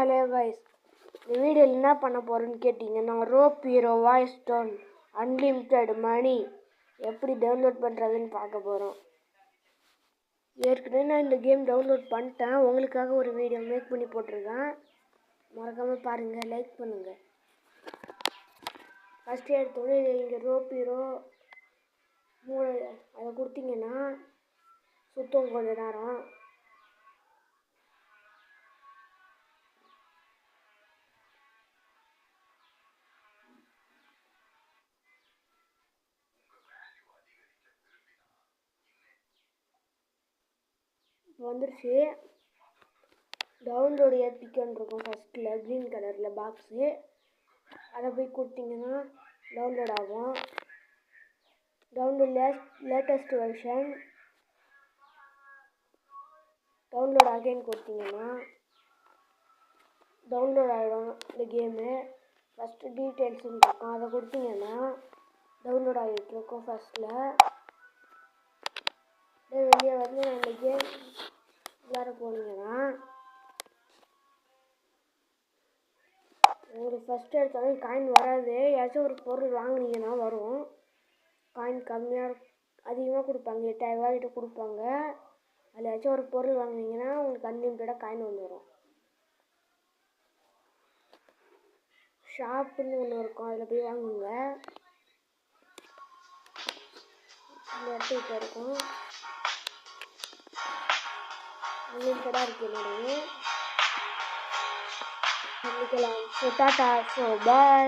Hello guys, இந்த வீடியோவில் என்ன பண்ண போகிறேன்னு கேட்டிங்கன்னா, Rope Hero Vice Town unlimited money எப்படி டவுன்லோட் பண்ணுறதுன்னு பார்க்க போகிறோம். ஏற்கனவே நான் இந்த கேம் டவுன்லோட் பண்ணிட்டேன். உங்களுக்காக ஒரு வீடியோ மேக் பண்ணி போட்டிருக்கேன். மறக்காமல் பாருங்கள், லைக் பண்ணுங்கள். ஃபஸ்ட்டு எடுத்தோடனே இங்கே ரோப் ஹீரோ மூளை அதை கொடுத்தீங்கன்னா சுத்தம் கொஞ்ச நேரம். வந்துருச்சு. டவுன்லோடு ஏற்றிக்கன்னு இருக்கும் ஃபஸ்ட்டில் க்ரீன் கலரில் பாக்ஸு. அதை போய் கொடுத்தீங்கன்னா டவுன்லோட் ஆகும். Download latest version download again கொடுத்தீங்கன்னா டவுன்லோட் ஆகிடும் இந்த கேமு. ஃபஸ்ட்டு டீட்டெயில்ஸ்னு இருக்கும், அதை கொடுத்தீங்கன்னா டவுன்லோட் ஆகிட்டு இருக்கும். ஃபஸ்ட்டில் வெளியே வந்து இந்த கேம் உள்ளார போனீங்கன்னா உங்களுக்கு ஃபஸ்ட்டு எடுத்தாலும் காயின் வராது. ஏதாச்சும் ஒரு பொருள் வாங்கினீங்கன்னா வரும். காயின் கம்மியாக அதிகமாக கொடுப்பாங்க, 8000 ரூபாய்கிட்ட கொடுப்பாங்க. அதில் ஏதாச்சும் ஒரு பொருள் வாங்கினீங்கன்னா உங்களுக்கு அன்லிமிட்டடாக காயின் வந்துடும். ஷாப்புன்னு ஒன்று இருக்கும், அதில் போய் வாங்குங்க. இந்த இடத்துக்கிட்ட இருக்கும். அன்லிமிட்டடாக இருக்குது என்னோடய. டாட்டா. So bye.